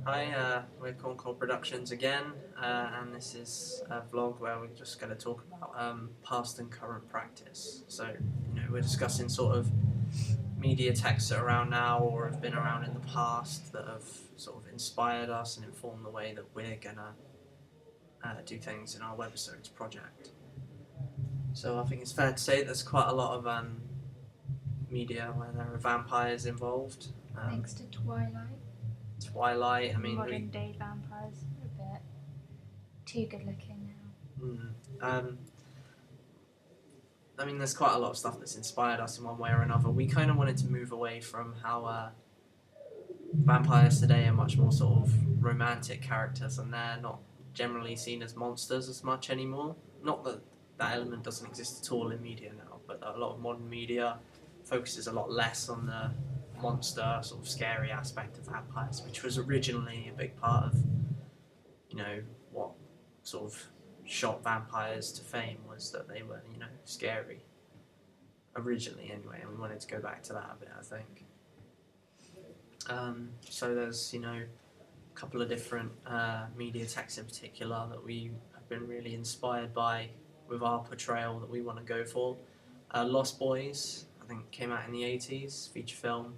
Hi, we're Concord Productions again, and this is a vlog where we're just going to talk about past and current practice. So, we're discussing sort of media texts that are around now or have been around in the past that have sort of inspired us and informed the way that we're going to do things in our webisodes project. So I think it's fair to say there's quite a lot of media where there are vampires involved. Thanks to Twilight. Twilight, Modern day vampires are a bit too good looking now. There's quite a lot of stuff that's inspired us in one way or another. We kind of wanted to move away from how vampires today are much more sort of romantic characters, and they're not generally seen as monsters as much anymore. Not that that element doesn't exist at all in media now, but a lot of modern media focuses a lot less on the monster sort of scary aspect of vampires, which was originally a big part of, what sort of shot vampires to fame, was that they were, scary originally anyway, and we wanted to go back to that a bit, I think. So there's, a couple of different media texts in particular that we have been really inspired by with our portrayal that we want to go for. Lost Boys, I think, came out in the 80s, feature film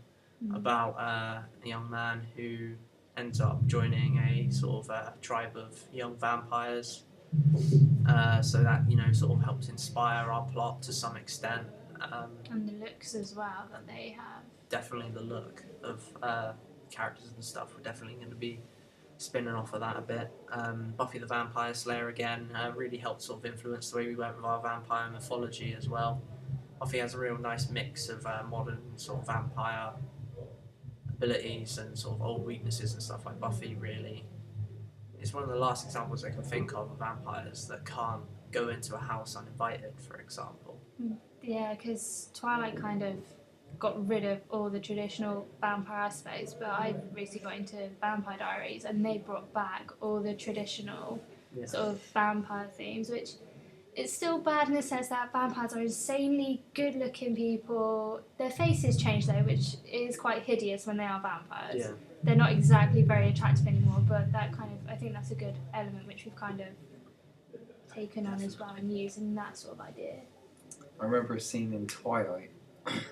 about a young man who ends up joining a sort of tribe of young vampires. So that, sort of helps inspire our plot to some extent. And the looks as well that they have. Definitely the look of characters and stuff. We're definitely going to be spinning off of that a bit. Buffy the Vampire Slayer again really helped sort of influence the way we went with our vampire mythology as well. Buffy has a real nice mix of modern sort of vampire abilities and sort of old weaknesses and stuff. Like Buffy really is one of the last examples I can think of vampires that can't go into a house uninvited, for example. Yeah, because Twilight kind of got rid of all the traditional vampire aspects, but I recently got into Vampire Diaries and they brought back all the traditional sort of vampire themes, which it's still bad in the sense that vampires are insanely good looking people. Their faces change though, which is quite hideous when they are vampires. Yeah. They're not exactly very attractive anymore, but that kind of, I think that's a good element which we've kind of taken on as well and used in that sort of idea. I remember a scene in Twilight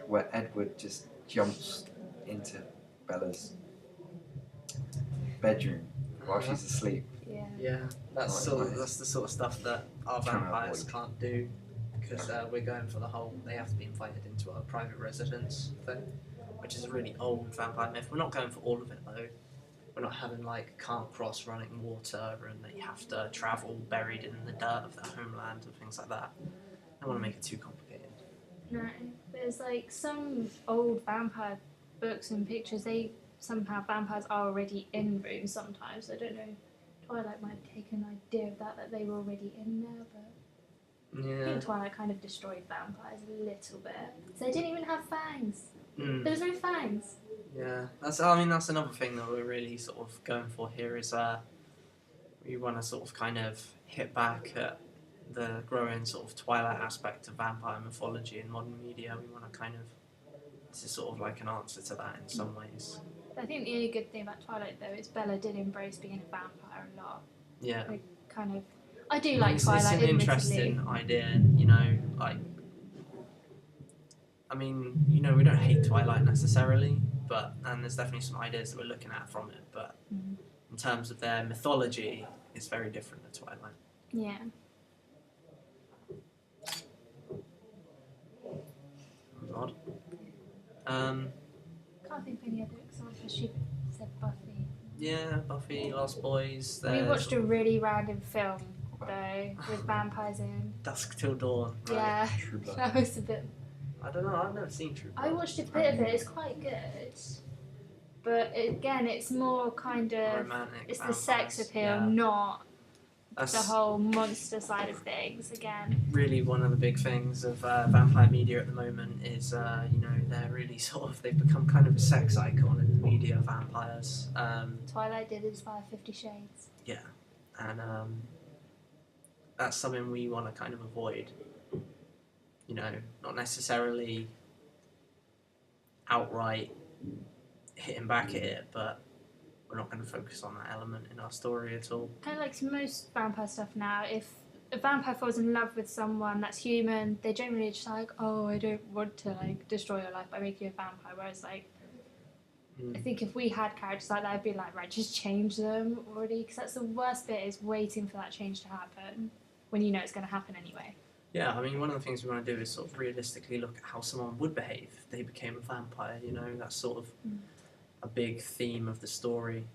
where Edward just jumps into Bella's bedroom while she's asleep. Yeah. That's the sort of stuff that our vampires can't do, because we're going for the whole they have to be invited into a private residence thing, which is a really old vampire myth. We're not going for all of it though. We're not having like can't cross running water and that you have to travel buried in the dirt of their homeland and things like that. I don't want to make it too complicated. No, there's like some old vampire books and pictures. They somehow vampires are already in rooms sometimes. I don't know. Twilight might have taken an idea of that they were already in there, but I think Twilight kind of destroyed vampires a little bit. So they didn't even have fangs. There was no fangs. Yeah, that's another thing that we're really sort of going for here is we want to sort of kind of hit back at the growing sort of Twilight aspect of vampire mythology in modern media. We want to kind of, this is sort of like an answer to that in some ways. I think the only good thing about Twilight though is Bella did embrace being a vampire a lot. Yeah. Like, kind of, I do like Twilight. It's an interesting idea, like, we don't hate Twilight necessarily, and there's definitely some ideas that we're looking at from it, but in terms of their mythology, it's very different to Twilight. Yeah. Odd. Can't think of any other examples. She said Buffy. Yeah, Buffy, Lost Boys. We watched a really random film though with vampires in. Dusk Till Dawn. Right? Yeah, that was a bit. I don't know. I've never seen True Blood. I watched a bit of it. It's quite good, but again, it's more kind of romantic. It's vampires. The sex appeal, not the whole monster side of things. Again, really, one of the big things of vampire media at the moment is, they're really sort of, they've become kind of a sex icon in the media. Vampires. Twilight did inspire 50 Shades. Yeah, and that's something we want to kind of avoid. Not necessarily outright hitting back at it, but we're not going to focus on that element in our story at all. Kind of like most vampire stuff now, if a vampire falls in love with someone that's human, they're generally just like, oh, I don't want to like destroy your life by making you a vampire. Whereas like, I think if we had characters like that, I'd be like, right, just change them already, because that's the worst bit, is waiting for that change to happen when you know it's going to happen anyway. Yeah, I mean, one of the things we want to do is sort of realistically look at how someone would behave if they became a vampire, you know, that's sort of a big theme of the story.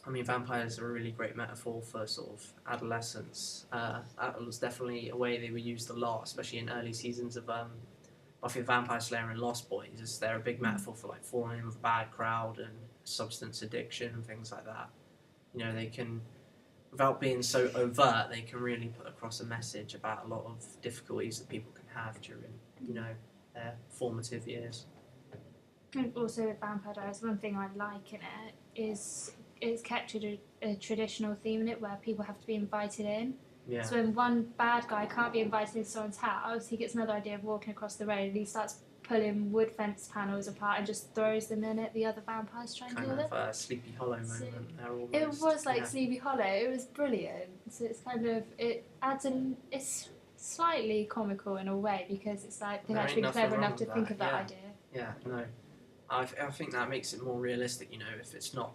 I mean, vampires are a really great metaphor for sort of adolescence. That was definitely a way they were used a lot, especially in early seasons of Buffy the Vampire Slayer and Lost Boys. Is they're a big metaphor for like falling in with a bad crowd and substance addiction and things like that. You know, they can, without being so overt, they can really put across a message about a lot of difficulties that people can have during, you know, their formative years. And also with Vampire Diaries, one thing I like in it is it's captured a traditional theme in it where people have to be invited in. Yeah. So when one bad guy can't be invited into someone's house, he gets another idea of walking across the road and he starts pulling wood fence panels apart and just throws them in at the other vampires trying to Kind kill them. of a Sleepy Hollow moment there almost. It was like yeah. Sleepy Hollow. It was brilliant. So it's kind of, it adds it's slightly comical in a way, because it's like they've There actually ain't been clever nothing enough to wrong think with of that that, idea. Yeah, no. I think that makes it more realistic, you know, if it's not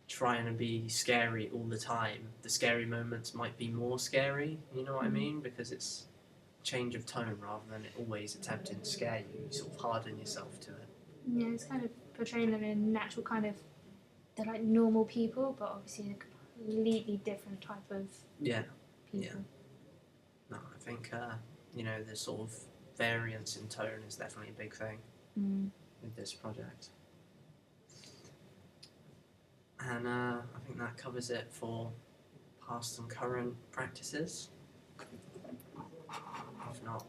trying to be scary all the time, the scary moments might be more scary, you know what I mean? Because it's change of tone rather than it always attempting to scare you. You sort of harden yourself to it. Yeah, it's kind of portraying them in a natural kind of, they're like normal people, but obviously a completely different type of Yeah, people. yeah. No, I think, you know, the sort of variance in tone is definitely a big thing with this project. And I think that covers it for past and current practices. If not,